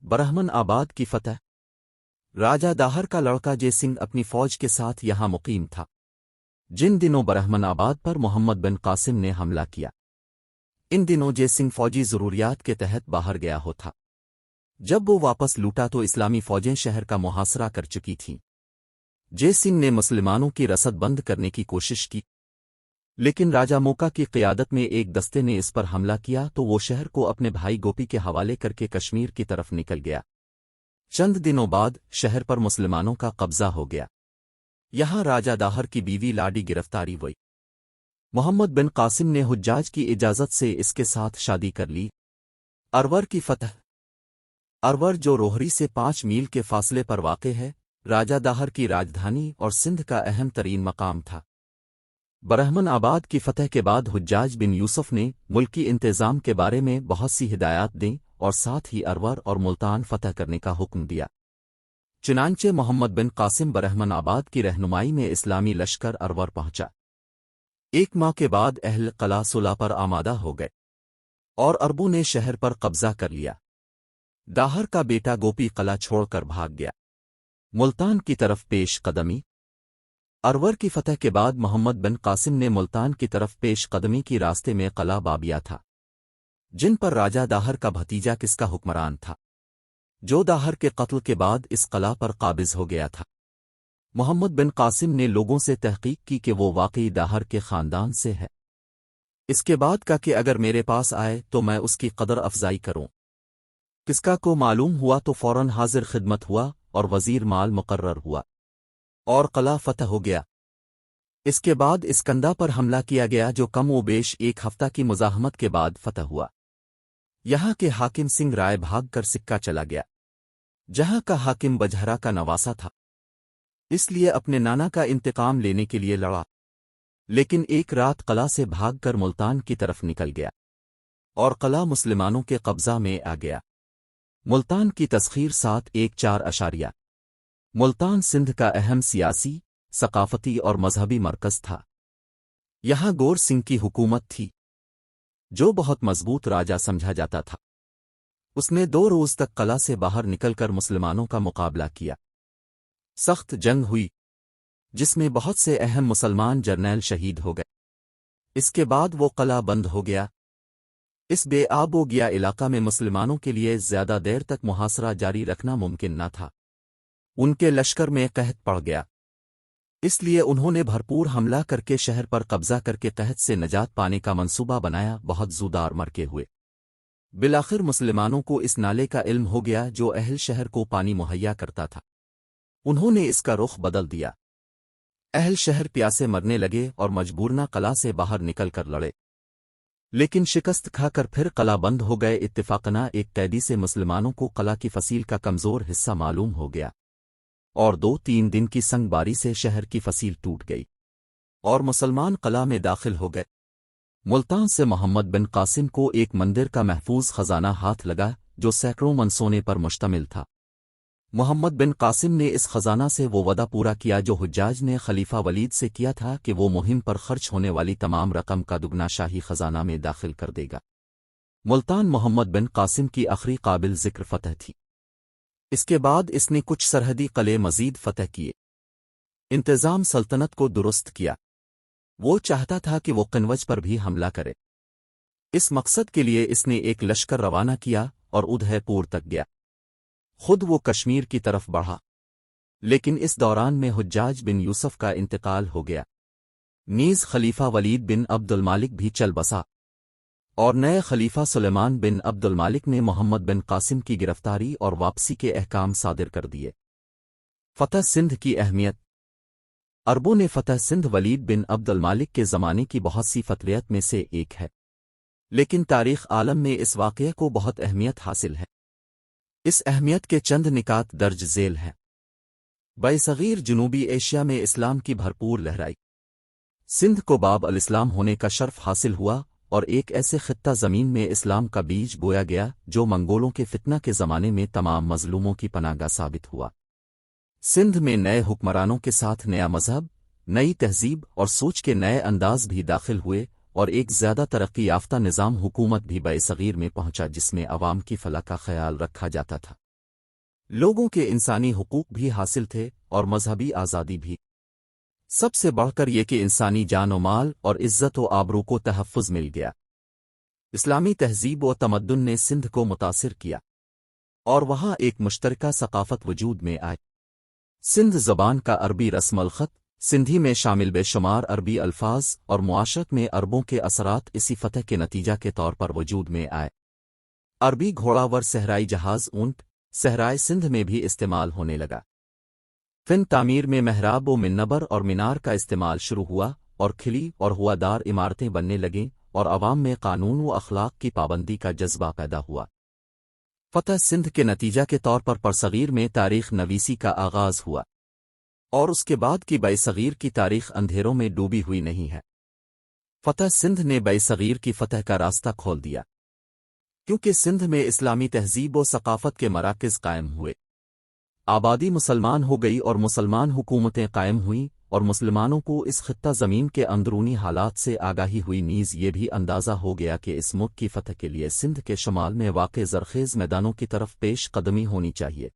برہمن آباد کی فتح۔ راجہ داہر کا لڑکا جے سنگھ اپنی فوج کے ساتھ یہاں مقیم تھا جن دنوں برہمن آباد پر محمد بن قاسم نے حملہ کیا۔ ان دنوں جے سنگھ فوجی ضروریات کے تحت باہر گیا ہو تھا۔ جب وہ واپس لوٹا تو اسلامی فوجیں شہر کا محاصرہ کر چکی تھیں۔ جے سنگھ نے مسلمانوں کی رسد بند کرنے کی کوشش کی، لیکن راجہ موکا کی قیادت میں ایک دستے نے اس پر حملہ کیا تو وہ شہر کو اپنے بھائی گوپی کے حوالے کر کے کشمیر کی طرف نکل گیا۔ چند دنوں بعد شہر پر مسلمانوں کا قبضہ ہو گیا۔ یہاں راجہ داہر کی بیوی لاڈی گرفتاری ہوئی۔ محمد بن قاسم نے حجاج کی اجازت سے اس کے ساتھ شادی کر لی۔ ارور کی فتح۔ ارور جو روہری سے 5 میل کے فاصلے پر واقع ہے، راجہ داہر کی راجدھانی اور سندھ کا اہم ترین مقام تھا۔ برہمن آباد کی فتح کے بعد حجاج بن یوسف نے ملکی انتظام کے بارے میں بہت سی ہدایات دیں اور ساتھ ہی ارور اور ملتان فتح کرنے کا حکم دیا۔ چنانچہ محمد بن قاسم برہمن آباد کی رہنمائی میں اسلامی لشکر ارور پہنچا۔ 1 ماہ کے بعد اہل قلعہ صلح پر آمادہ ہو گئے اور عربوں نے شہر پر قبضہ کر لیا۔ داہر کا بیٹا گوپی قلعہ چھوڑ کر بھاگ گیا۔ ملتان کی طرف پیش قدمی۔ ارور کی فتح کے بعد محمد بن قاسم نے ملتان کی طرف پیش قدمی کی راستے میں قلعہ بابیا تھا، جن پر راجہ داہر کا بھتیجا کس کا حکمران تھا، جو داہر کے قتل کے بعد اس قلعہ پر قابض ہو گیا تھا۔ محمد بن قاسم نے لوگوں سے تحقیق کی کہ وہ واقعی داہر کے خاندان سے ہے۔ اس کے بعد کہا کہ اگر میرے پاس آئے تو میں اس کی قدر افزائی کروں۔ کسکا کو معلوم ہوا تو فوراً حاضر خدمت ہوا اور وزیر مال مقرر ہوا اور قلعہ فتح ہو گیا۔ اس کے بعد اسکندہ پر حملہ کیا گیا جو کم و بیش 1 ہفتہ کی مزاحمت کے بعد فتح ہوا۔ یہاں کے حاکم سنگھ رائے بھاگ کر سکہ چلا گیا، جہاں کا حاکم بجہرا کا نواسا تھا، اس لیے اپنے نانا کا انتقام لینے کے لیے لڑا، لیکن ایک رات قلعہ سے بھاگ کر ملتان کی طرف نکل گیا اور قلعہ مسلمانوں کے قبضہ میں آ گیا۔ ملتان کی تسخیر 714 ملتان سندھ کا اہم سیاسی، ثقافتی اور مذہبی مرکز تھا۔ یہاں گور سنگھ کی حکومت تھی، جو بہت مضبوط راجہ سمجھا جاتا تھا۔ اس نے 2 روز تک قلعہ سے باہر نکل کر مسلمانوں کا مقابلہ کیا۔ سخت جنگ ہوئی، جس میں بہت سے اہم مسلمان جرنیل شہید ہو گئے۔ اس کے بعد وہ قلعہ بند ہو گیا۔ اس بے آب و گیا علاقہ میں مسلمانوں کے لیے زیادہ دیر تک محاصرہ جاری رکھنا ممکن نہ تھا۔ ان کے لشکر میں قحط پڑ گیا، اس لیے انہوں نے بھرپور حملہ کر کے شہر پر قبضہ کر کے قحط سے نجات پانے کا منصوبہ بنایا۔ بہت زودار مرکے ہوئے۔ بالآخر مسلمانوں کو اس نالے کا علم ہو گیا جو اہل شہر کو پانی مہیا کرتا تھا۔ انہوں نے اس کا رخ بدل دیا۔ اہل شہر پیاسے مرنے لگے اور مجبورنہ قلعہ سے باہر نکل کر لڑے، لیکن شکست کھا کر پھر قلعہ بند ہو گئے۔ اتفاقنہ ایک قیدی سے مسلمانوں کو قلعہ کی فصیل کا کمزور حصہ معلوم ہو گیا اور 2-3 دن کی سنگ باری سے شہر کی فصیل ٹوٹ گئی اور مسلمان قلعہ میں داخل ہو گئے۔ ملتان سے محمد بن قاسم کو ایک مندر کا محفوظ خزانہ ہاتھ لگا جو سینکڑوں من سونے پر مشتمل تھا۔ محمد بن قاسم نے اس خزانہ سے وہ وعدہ پورا کیا جو حجاج نے خلیفہ ولید سے کیا تھا کہ وہ مہم پر خرچ ہونے والی تمام رقم کا دگنا شاہی خزانہ میں داخل کر دے گا۔ ملتان محمد بن قاسم کی آخری قابل ذکر فتح تھی۔ اس کے بعد اس نے کچھ سرحدی قلعے مزید فتح کیے۔ انتظام سلطنت کو درست کیا۔ وہ چاہتا تھا کہ وہ قنوج پر بھی حملہ کرے۔ اس مقصد کے لیے اس نے ایک لشکر روانہ کیا اور ادھے پور تک گیا۔ خود وہ کشمیر کی طرف بڑھا، لیکن اس دوران میں حجاج بن یوسف کا انتقال ہو گیا۔ نیز خلیفہ ولید بن عبد المالک بھی چل بسا اور نئے خلیفہ سلیمان بن عبد المالک نے محمد بن قاسم کی گرفتاری اور واپسی کے احکام صادر کر دیے۔ فتح سندھ کی اہمیت۔ عربوں نے فتح سندھ ولید بن عبد المالک کے زمانے کی بہت سی فتویت میں سے ایک ہے، لیکن تاریخ عالم میں اس واقعے کو بہت اہمیت حاصل ہے۔ اس اہمیت کے چند نکات درج ذیل ہیں۔ برصغیر جنوبی ایشیا میں اسلام کی بھرپور لہرائی۔ سندھ کو باب الاسلام ہونے کا شرف حاصل ہوا اور ایک ایسے خطہ زمین میں اسلام کا بیج بویا گیا جو منگولوں کے فتنہ کے زمانے میں تمام مظلوموں کی پناہ گاہ ثابت ہوا۔ سندھ میں نئے حکمرانوں کے ساتھ نیا مذہب، نئی تہذیب اور سوچ کے نئے انداز بھی داخل ہوئے اور ایک زیادہ ترقی یافتہ نظام حکومت بھی برصغیر میں پہنچا جس میں عوام کی فلاح کا خیال رکھا جاتا تھا۔ لوگوں کے انسانی حقوق بھی حاصل تھے اور مذہبی آزادی بھی، سب سے بڑھ کر یہ کہ انسانی جان و مال اور عزت و آبرو کو تحفظ مل گیا۔ اسلامی تہذیب و تمدن نے سندھ کو متاثر کیا اور وہاں ایک مشترکہ ثقافت وجود میں آئی۔ سندھ زبان کا عربی رسم الخط سندھی میں شامل بے شمار عربی الفاظ اور معاشرت میں عربوں کے اثرات اسی فتح کے نتیجہ کے طور پر وجود میں آئے۔ عربی گھوڑاور صحرائی جہاز اونٹ صحرائے سندھ میں بھی استعمال ہونے لگا۔ فن تعمیر میں محراب و منبر اور مینار کا استعمال شروع ہوا اور کھلی اور ہوادار عمارتیں بننے لگیں اور عوام میں قانون و اخلاق کی پابندی کا جذبہ پیدا ہوا۔ فتح سندھ کے نتیجہ کے طور پر برصغیر میں تاریخ نویسی کا آغاز ہوا اور اس کے بعد کی برصغیر کی تاریخ اندھیروں میں ڈوبی ہوئی نہیں ہے۔ فتح سندھ نے برصغیر کی فتح کا راستہ کھول دیا، کیونکہ سندھ میں اسلامی تہذیب و ثقافت کے مراکز قائم ہوئے، آبادی مسلمان ہو گئی اور مسلمان حکومتیں قائم ہوئیں، اور مسلمانوں کو اس خطہ زمین کے اندرونی حالات سے آگاہی ہوئی، نیز یہ بھی اندازہ ہو گیا کہ اس ملک کی فتح کے لیے سندھ کے شمال میں واقع زرخیز میدانوں کی طرف پیش قدمی ہونی چاہیے۔